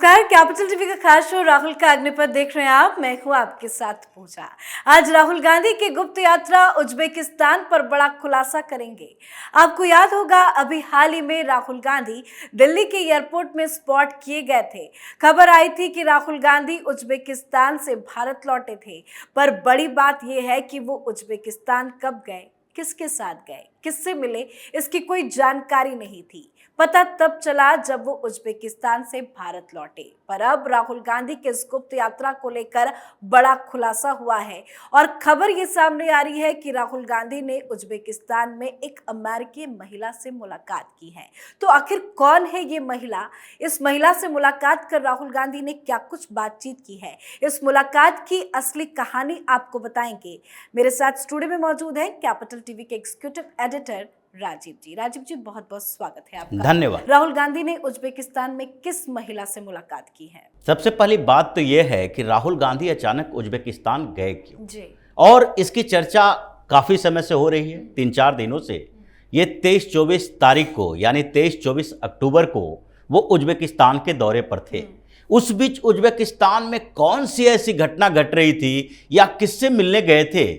नमस्कार, capital TV का खास शो राहुल का अग्निपथ देख रहे हैं आप। मैं हूं आपके साथ पूजा। आज राहुल गांधी की गुप्त यात्रा उज्बेकिस्तान पर बड़ा खुलासा करेंगे। आपको याद होगा, अभी हाल ही में राहुल गांधी दिल्ली के एयरपोर्ट में स्पॉट किए गए थे। खबर आई थी कि राहुल गांधी उज्बेकिस्तान से भारत लौटे थे, पर बड़ी बात यह है कि वो उज्बेकिस्तान कब गए, किसके साथ गए, किससे मिले, इसकी कोई जानकारी नहीं थी। पता तब चला जब वो उज्बेकिस्तान से भारत लौटे। पर अब राहुल गांधी के इस गुप्त यात्रा को लेकर बड़ा खुलासा हुआ है और खबर ये सामने आ रही है कि राहुल गांधी ने उज्बेकिस्तान में एक अमेरिकी महिला से मुलाकात की है। तो आखिर कौन है ये महिला? इस महिला से मुलाकात कर राहुल गांधी ने क्या कुछ बातचीत की है? इस मुलाकात की असली कहानी आपको बताएंगे। मेरे साथ स्टूडियो में मौजूद है कैपिटल टीवी के एग्जीक्यूटिव एडिटर राजीव जी। राजीव जी, बहुत बहुत स्वागत है आपका। धन्यवाद। राहुल गांधी ने उज्बेकिस्तान में किस महिला से मुलाकात की है? सबसे पहली बात तो यह है कि राहुल गांधी अचानक उज्बेकिस्तान गए क्यों जी। और इसकी चर्चा काफी समय से हो रही है, 3-4 दिनों से। ये 23-24 तारीख को यानी 23-24 अक्टूबर को वो उज्बेकिस्तान के दौरे पर थे। उस बीच उज्बेकिस्तान में कौन सी ऐसी घटना घट रही थी या किससे मिलने गए थे,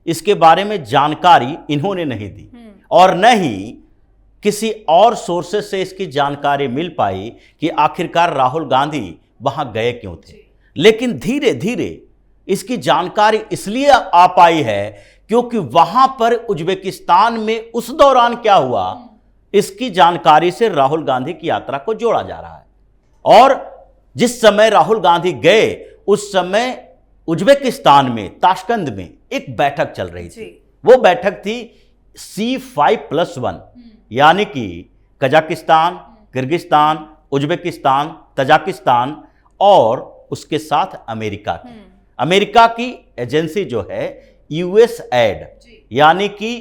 इसके बारे में जानकारी इन्होंने नहीं दी और न ही किसी और सोर्सेस से इसकी जानकारी मिल पाई कि आखिरकार राहुल गांधी वहां गए क्यों थे। लेकिन धीरे धीरे इसकी जानकारी इसलिए आ पाई है क्योंकि वहां पर उज्बेकिस्तान में उस दौरान क्या हुआ, इसकी जानकारी से राहुल गांधी की यात्रा को जोड़ा जा रहा है। और जिस समय राहुल गांधी गए उस समय उज्बेकिस्तान में ताशकंद में एक बैठक चल रही थी। वो बैठक थी C5+1 यानी कि कजाकिस्तान, किर्गिस्तान, उज्बेकिस्तान, तजाकिस्तान और उसके साथ अमेरिका की एजेंसी जो है USAID यानी कि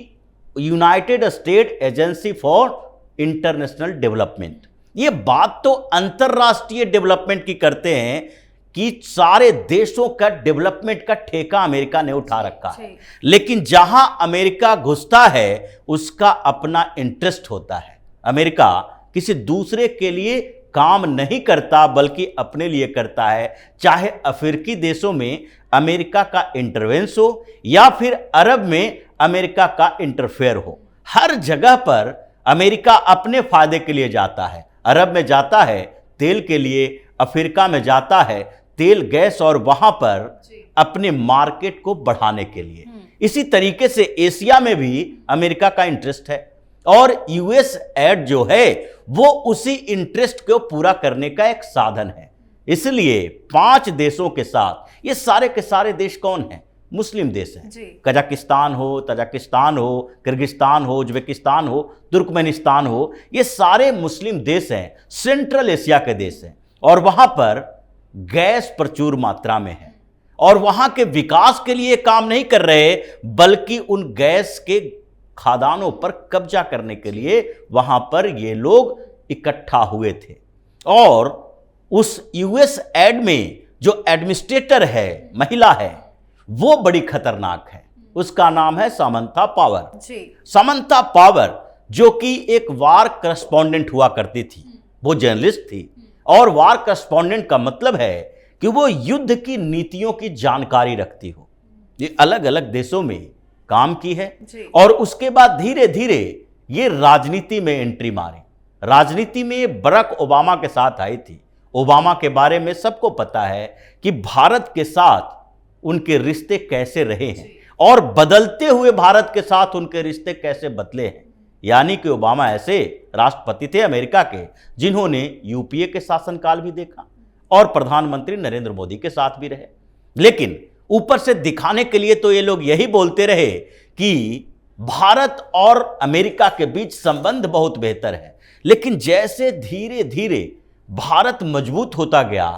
United state agency for international development. ये बात तो अंतरराष्ट्रीय डेवलपमेंट की करते हैं कि सारे देशों का डेवलपमेंट का ठेका अमेरिका ने उठा रखा है, लेकिन जहां अमेरिका घुसता है उसका अपना इंटरेस्ट होता है। अमेरिका किसी दूसरे के लिए काम नहीं करता बल्कि अपने लिए करता है। चाहे अफ्रीकी देशों में अमेरिका का इंटरवेंस हो या फिर अरब में अमेरिका का इंटरफेयर हो, हर जगह पर अमेरिका अपने फायदे के लिए जाता है। अरब में जाता है तेल के लिए, अफ्रीका में जाता है तेल गैस और वहां पर अपने मार्केट को बढ़ाने के लिए। इसी तरीके से एशिया में भी अमेरिका का इंटरेस्ट है और USAID जो है वो उसी इंटरेस्ट को पूरा करने का एक साधन है। इसलिए 5 देशों के साथ, ये सारे के सारे देश कौन हैं? मुस्लिम देश हैं। कजाकिस्तान हो, तजाकिस्तान हो, किर्गिस्तान हो, उज्बेकिस्तान हो, तुर्कमेनिस्तान हो, ये सारे मुस्लिम देश हैं, सेंट्रल एशिया के देश हैं। और वहां पर गैस प्रचुर मात्रा में है और वहां के विकास के लिए काम नहीं कर रहे बल्कि उन गैस के खदानों पर कब्जा करने के लिए वहां पर ये लोग इकट्ठा हुए थे। और उस USAID में जो एडमिनिस्ट्रेटर है, महिला है, वो बड़ी खतरनाक है। उसका नाम है सामंथा पावर। सामंथा पावर जो कि एक वार करस्पॉन्डेंट हुआ करती थी, वो जर्नलिस्ट थी। और वार करस्पॉन्डेंट का मतलब है कि वो युद्ध की नीतियों की जानकारी रखती हो। ये अलग अलग देशों में काम की है और उसके बाद धीरे धीरे ये राजनीति में एंट्री मारी। राजनीति में बराक ओबामा के साथ आई थी। ओबामा के बारे में सबको पता है कि भारत के साथ उनके रिश्ते कैसे रहे हैं और बदलते हुए भारत के साथ उनके रिश्ते कैसे बदले हैं। यानी कि ओबामा ऐसे राष्ट्रपति थे अमेरिका के जिन्होंने UPA के शासनकाल भी देखा और प्रधानमंत्री नरेंद्र मोदी के साथ भी रहे। लेकिन ऊपर से दिखाने के लिए तो ये लोग यही बोलते रहे कि भारत और अमेरिका के बीच संबंध बहुत बेहतर है। लेकिन जैसे धीरे धीरे भारत मजबूत होता गया,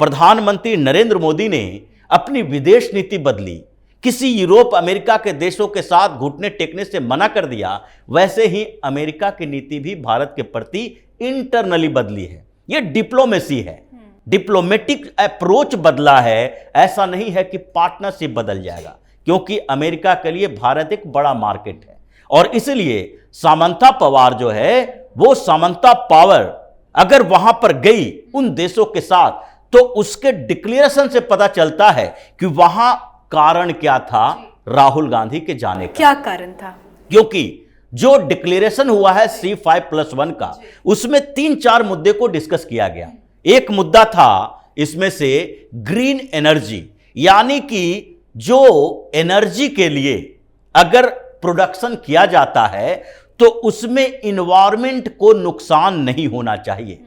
प्रधानमंत्री नरेंद्र मोदी ने अपनी विदेश नीति बदली, किसी यूरोप अमेरिका के देशों के साथ घुटने टेकने से मना कर दिया, वैसे ही अमेरिका की नीति भी भारत के प्रति इंटरनली बदली है। यह डिप्लोमेसी है, डिप्लोमेटिक अप्रोच बदला है। ऐसा नहीं है कि पार्टनरशिप बदल जाएगा, क्योंकि अमेरिका के लिए भारत एक बड़ा मार्केट है। और इसलिए सामंथा पवार जो है वो सामंथा पावर अगर वहां पर गई उन देशों के साथ, तो उसके डिक्लेरेशन से पता चलता है कि वहां कारण क्या था राहुल गांधी के जाने का। क्या कारण था? क्योंकि जो डिक्लेरेशन हुआ है C5+1 का, उसमें 3-4 मुद्दे को डिस्कस किया गया। एक मुद्दा था इसमें से ग्रीन एनर्जी, यानी कि जो एनर्जी के लिए अगर प्रोडक्शन किया जाता है तो उसमें इन्वायरमेंट को नुकसान नहीं होना चाहिए।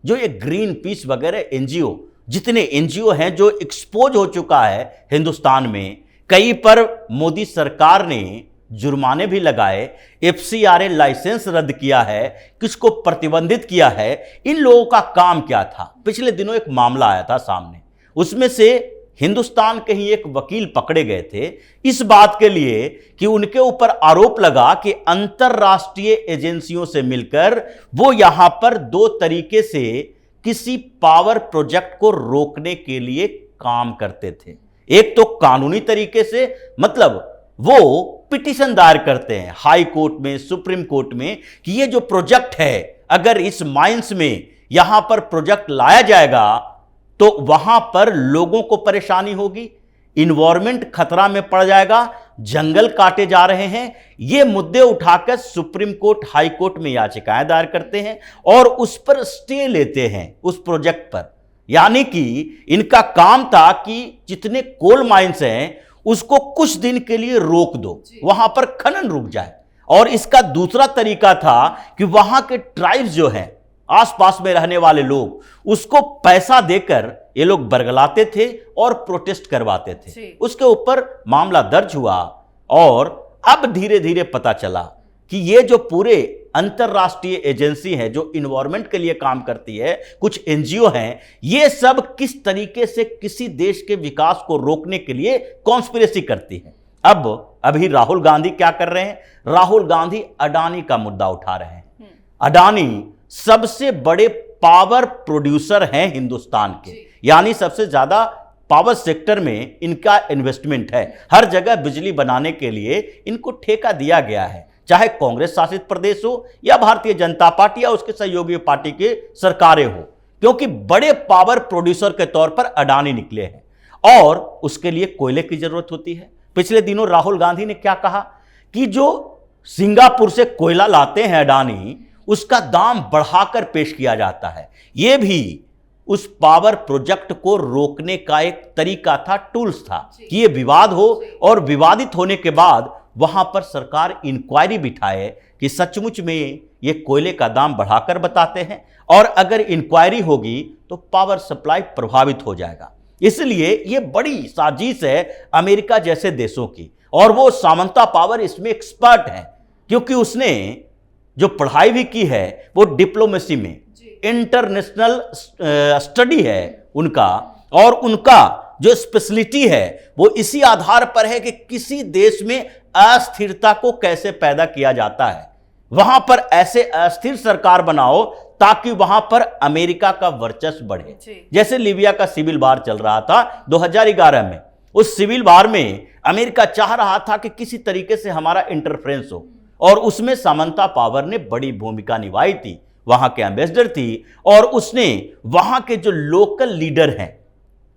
जो ये ग्रीन पीस वगैरह एनजीओ, जितने एनजीओ हैं जो एक्सपोज हो चुका है हिंदुस्तान में, कई पर मोदी सरकार ने जुर्माने भी लगाए, FCRA लाइसेंस रद्द किया है, किसको प्रतिबंधित किया है। इन लोगों का काम क्या था? पिछले दिनों एक मामला आया था सामने, उसमें से हिंदुस्तान के ही एक वकील पकड़े गए थे इस बात के लिए कि उनके ऊपर आरोप लगा कि अंतरराष्ट्रीय एजेंसियों से मिलकर वो यहां पर 2 तरीके से किसी पावर प्रोजेक्ट को रोकने के लिए काम करते थे। एक तो कानूनी तरीके से, मतलब वो पिटीशन दायर करते हैं हाई कोर्ट में, सुप्रीम कोर्ट में, कि ये जो प्रोजेक्ट है, अगर इस माइंस में यहां पर प्रोजेक्ट लाया जाएगा तो वहां पर लोगों को परेशानी होगी, इन्वायरमेंट खतरा में पड़ जाएगा, जंगल काटे जा रहे हैं। ये मुद्दे उठाकर सुप्रीम कोर्ट, हाई कोर्ट में याचिकाएं दायर करते हैं और उस पर स्टे लेते हैं उस प्रोजेक्ट पर। यानी कि इनका काम था कि जितने कोल माइंस हैं उसको कुछ दिन के लिए रोक दो, वहां पर खनन रुक जाए। और इसका दूसरा तरीका था कि वहां के ट्राइब्स जो हैं, आसपास में रहने वाले लोग, उसको पैसा देकर ये लोग बरगलाते थे और प्रोटेस्ट करवाते थे। उसके ऊपर मामला दर्ज हुआ और अब धीरे धीरे पता चला कि ये जो पूरे अंतरराष्ट्रीय एजेंसी है जो इन्वायरमेंट के लिए काम करती है, कुछ एनजीओ हैं, ये सब किस तरीके से किसी देश के विकास को रोकने के लिए कॉन्स्पिरेसी करती है। अभी राहुल गांधी क्या कर रहे हैं? राहुल गांधी अडानी का मुद्दा उठा रहे हैं। अडानी सबसे बड़े पावर प्रोड्यूसर हैं हिंदुस्तान के, यानी सबसे ज्यादा पावर सेक्टर में इनका इन्वेस्टमेंट है। हर जगह बिजली बनाने के लिए इनको ठेका दिया गया है, चाहे कांग्रेस शासित प्रदेश हो या भारतीय जनता पार्टी या उसके सहयोगी पार्टी के सरकारें हो, क्योंकि बड़े पावर प्रोड्यूसर के तौर पर अडानी निकले हैं और उसके लिए कोयले की जरूरत होती है। पिछले दिनों राहुल गांधी ने क्या कहा कि जो सिंगापुर से कोयला लाते हैं अडानी, उसका दाम बढ़ाकर पेश किया जाता है। यह भी उस पावर प्रोजेक्ट को रोकने का एक तरीका था, टूल्स था कि यह विवाद हो और विवादित होने के बाद वहां पर सरकार इंक्वायरी बिठाए कि सचमुच में ये कोयले का दाम बढ़ाकर बताते हैं, और अगर इंक्वायरी होगी तो पावर सप्लाई प्रभावित हो जाएगा। इसलिए ये बड़ी साजिश है अमेरिका जैसे देशों की, और वो सामंता पावर इसमें एक्सपर्ट है, क्योंकि उसने जो पढ़ाई भी की है वो डिप्लोमेसी में, इंटरनेशनल स्टडी है उनका, और उनका जो स्पेशलिटी है वो इसी आधार पर है कि किसी देश में अस्थिरता को कैसे पैदा किया जाता है, वहां पर ऐसे अस्थिर सरकार बनाओ ताकि वहां पर अमेरिका का वर्चस्व बढ़े। जैसे लीबिया का सिविल वार चल रहा था 2011 में, उस सिविल वार में अमेरिका चाह रहा था कि किसी तरीके से हमारा इंटरफ्रेंस हो, और उसमें सामंता पावर ने बड़ी भूमिका निभाई थी, वहां के एम्बेसडर थी, और उसने वहां के जो लोकल लीडर हैं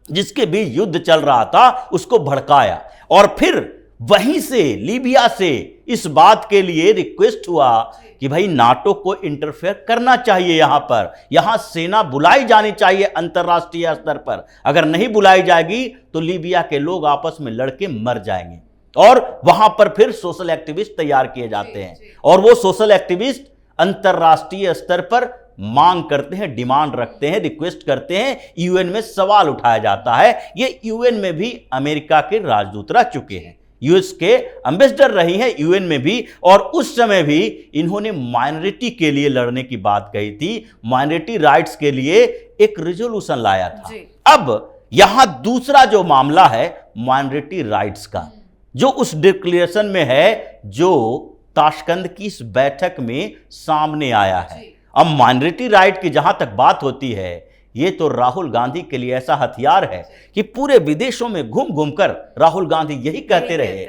जिसके भी युद्ध चल रहा था उसको भड़काया, और फिर वहीं से लीबिया से इस बात के लिए रिक्वेस्ट हुआ कि भाई नाटो को इंटरफेयर करना चाहिए, यहां सेना बुलाई जानी चाहिए अंतरराष्ट्रीय स्तर पर, अगर नहीं बुलाई जाएगी तो लीबिया के लोग आपस में लड़के मर जाएंगे। और वहां पर फिर सोशल एक्टिविस्ट तैयार किए जाते हैं, और वो सोशल एक्टिविस्ट अंतरराष्ट्रीय स्तर पर मांग करते हैं, डिमांड रखते हैं, रिक्वेस्ट करते हैं, यूएन में सवाल उठाया जाता है। ये यूएन में भी अमेरिका के राजदूत रह चुके हैं, यूएस के एम्बेसडर रही हैं यूएन में भी, और उस समय भी इन्होंने माइनॉरिटी के लिए लड़ने की बात कही थी, माइनॉरिटी राइट्स के लिए एक रिजोल्यूशन लाया था। अब यहां दूसरा जो मामला है माइनॉरिटी राइट्स का, जो उस डिक्लेरेशन में है, जो ताशकंद की इस बैठक में सामने आया है। अब माइनॉरिटी राइट की जहां तक बात होती है, ये तो राहुल गांधी के लिए ऐसा हथियार है कि पूरे विदेशों में घूम घूमकर राहुल गांधी यही कहते रहे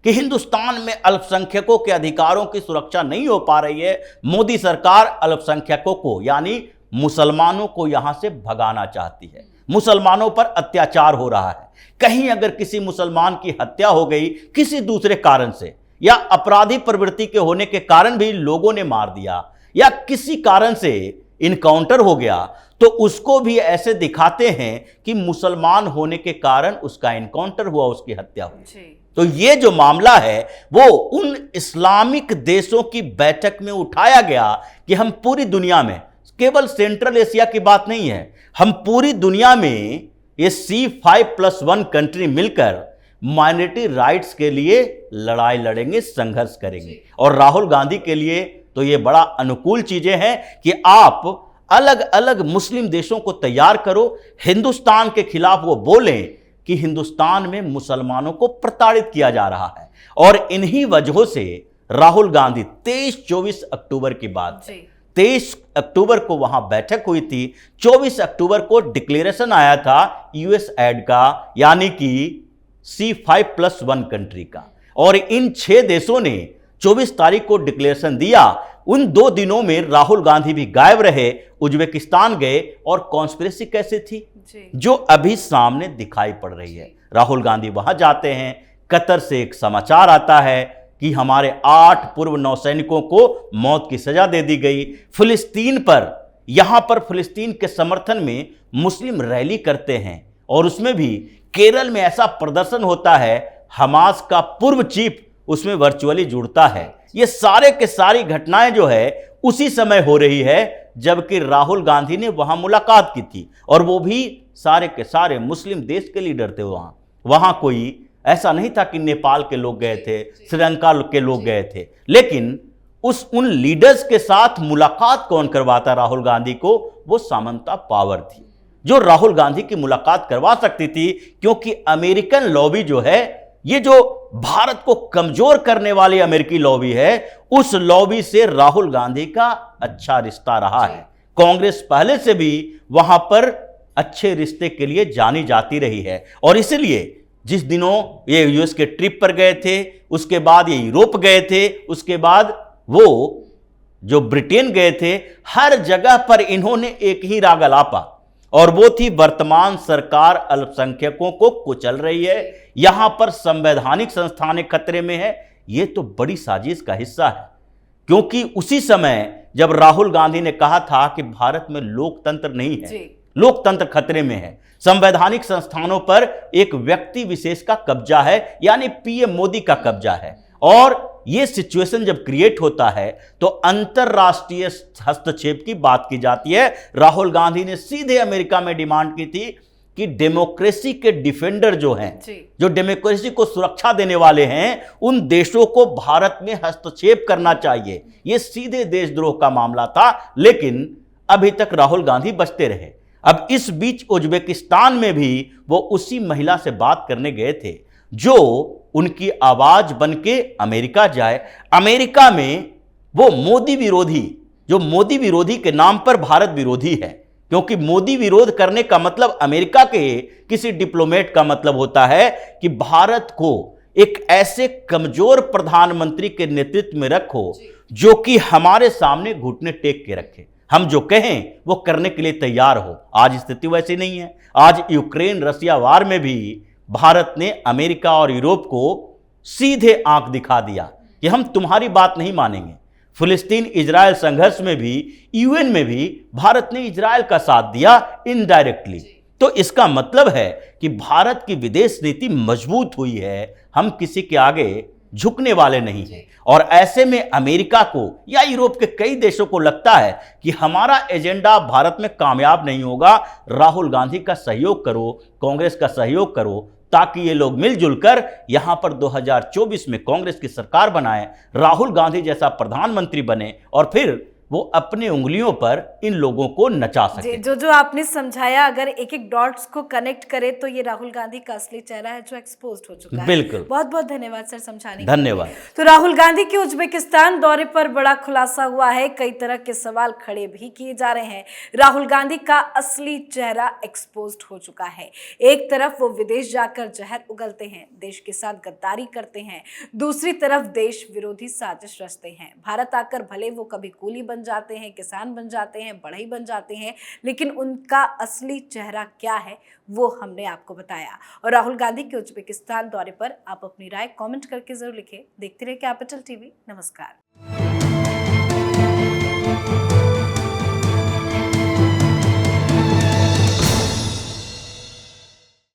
कि हिंदुस्तान में अल्पसंख्यकों के अधिकारों की सुरक्षा नहीं हो पा रही है, मोदी सरकार अल्पसंख्यकों को यानी मुसलमानों को यहां से भगाना चाहती है। मुसलमानों पर अत्याचार हो रहा है। कहीं अगर किसी मुसलमान की हत्या हो गई किसी दूसरे कारण से, या अपराधी प्रवृत्ति के होने के कारण भी लोगों ने मार दिया, या किसी कारण से इनकाउंटर हो गया, तो उसको भी ऐसे दिखाते हैं कि मुसलमान होने के कारण उसका इनकाउंटर हुआ, उसकी हत्या हुई। तो ये जो मामला है वो उन इस्लामिक देशों की बैठक में उठाया गया कि हम पूरी दुनिया में, केवल सेंट्रल एशिया की बात नहीं है, हम पूरी दुनिया में ये C5+1 कंट्री मिलकर माइनॉरिटी राइट्स के लिए लड़ाई लड़ेंगे, संघर्ष करेंगे। और राहुल गांधी के लिए तो ये बड़ा अनुकूल चीजें हैं कि आप अलग अलग मुस्लिम देशों को तैयार करो, हिंदुस्तान के खिलाफ वो बोलें कि हिंदुस्तान में मुसलमानों को प्रताड़ित किया जा रहा है। और इन्हीं वजहों से राहुल गांधी 23-24 अक्टूबर की बात, 23 अक्टूबर को वहां बैठक हुई थी, 24 अक्टूबर को डिक्लेरेशन आया था USAID का, यानी कि C5+1 कंट्री का। और इन 6 देशों ने 24 तारीख को डिक्लेरेशन दिया। उन 2 दिनों में राहुल गांधी भी गायब रहे, उज्बेकिस्तान गए। और कॉन्स्पिरेसी कैसे थी जो अभी सामने दिखाई पड़ रही है। राहुल गांधी वहां जाते हैं, कतर से एक समाचार आता है कि हमारे 8 पूर्व नौसैनिकों को मौत की सजा दे दी गई। फिलिस्तीन पर, यहां पर फिलिस्तीन के समर्थन में मुस्लिम रैली करते हैं, और उसमें भी केरल में ऐसा प्रदर्शन होता है, हमास का पूर्व चीफ उसमें वर्चुअली जुड़ता है। ये सारे के सारी घटनाएं जो है उसी समय हो रही है जबकि राहुल गांधी ने वहां मुलाकात की थी, और वो भी सारे के सारे मुस्लिम देश के लीडर थे। वहां कोई ऐसा नहीं था कि नेपाल के लोग गए थे, श्रीलंका के लोग गए थे, लेकिन उन लीडर्स के साथ मुलाकात कौन करवाता राहुल गांधी को? वो सामंता पावर थी जो राहुल गांधी की मुलाकात करवा सकती थी, क्योंकि अमेरिकन लॉबी जो है, ये जो भारत को कमजोर करने वाली अमेरिकी लॉबी है, उस लॉबी से राहुल गांधी का अच्छा रिश्ता रहा है। कांग्रेस पहले से भी वहां पर अच्छे रिश्ते के लिए जानी जाती रही है। और इसलिए जिस दिनों ये यूएस के ट्रिप पर गए थे, उसके बाद ये यूरोप गए थे, उसके बाद वो जो ब्रिटेन गए थे, हर जगह पर इन्होंने एक ही राग अलापा, और वो थी वर्तमान सरकार अल्पसंख्यकों को कुचल रही है, यहां पर संवैधानिक संस्थानें खतरे में है। ये तो बड़ी साजिश का हिस्सा है, क्योंकि उसी समय जब राहुल गांधी ने कहा था कि भारत में लोकतंत्र नहीं है, लोकतंत्र खतरे में है, संवैधानिक संस्थानों पर एक व्यक्ति विशेष का कब्जा है, यानी पीएम मोदी का कब्जा है। और ये सिचुएशन जब क्रिएट होता है तो अंतरराष्ट्रीय हस्तक्षेप की बात की जाती है। राहुल गांधी ने सीधे अमेरिका में डिमांड की थी कि डेमोक्रेसी के डिफेंडर जो हैं, जो डेमोक्रेसी को सुरक्षा देने वाले हैं, उन देशों को भारत में हस्तक्षेप करना चाहिए। ये सीधे देशद्रोह का मामला था, लेकिन अभी तक राहुल गांधी बचते रहे। अब इस बीच उज्बेकिस्तान में भी वो उसी महिला से बात करने गए थे जो उनकी आवाज बनके अमेरिका जाए। अमेरिका में वो मोदी विरोधी, जो मोदी विरोधी के नाम पर भारत विरोधी है, क्योंकि मोदी विरोध करने का मतलब अमेरिका के किसी डिप्लोमेट का मतलब होता है कि भारत को एक ऐसे कमजोर प्रधानमंत्री के नेतृत्व में रखो जो कि हमारे सामने घुटने टेक के रखे, हम जो कहें वो करने के लिए तैयार हो। आज स्थिति वैसी नहीं है। आज यूक्रेन रसिया वार में भी भारत ने अमेरिका और यूरोप को सीधे आंख दिखा दिया कि हम तुम्हारी बात नहीं मानेंगे। फिलिस्तीन इजराइल संघर्ष में भी, यूएन में भी भारत ने इजराइल का साथ दिया इनडायरेक्टली। तो इसका मतलब है कि भारत की विदेश नीति मजबूत हुई है, हम किसी के आगे झुकने वाले नहीं हैं। और ऐसे में अमेरिका को या यूरोप के कई देशों को लगता है कि हमारा एजेंडा भारत में कामयाब नहीं होगा, राहुल गांधी का सहयोग करो, कांग्रेस का सहयोग करो, ताकि ये लोग मिलजुल कर यहां पर 2024 में कांग्रेस की सरकार बनाए, राहुल गांधी जैसा प्रधानमंत्री बने, और फिर वो अपने उंगलियों पर इन लोगों को नचा सके। जो आपने समझाया, अगर एक एक डॉट्स को कनेक्ट करे तो ये राहुल गांधी का असली चेहरा है जो एक्सपोज्ड हो चुका है। बिल्कुल। बहुत बहुत धन्यवाद सर समझाने के लिए। धन्यवाद। तो राहुल गांधी के उज्बेकिस्तान दौरे पर बड़ा खुलासा हुआ है, कई तरह के सवाल खड़े भी किए जा रहे हैं। राहुल गांधी का असली चेहरा एक्सपोज्ड हो चुका है। एक तरफ वो विदेश जाकर जहर उगलते हैं, देश के साथ गद्दारी करते हैं, दूसरी तरफ देश विरोधी साजिश रचते हैं। भारत आकर भले वो कभी कूली बन बन जाते हैं, किसान बन जाते हैं, बढ़ई बन जाते हैं, लेकिन उनका असली चेहरा क्या है वो हमने आपको बताया। और राहुल गांधी के उज्बेकिस्तान दौरे पर आप अपनी राय कमेंट करके जरूर लिखें। देखते रहिए कैपिटल टीवी। नमस्कार।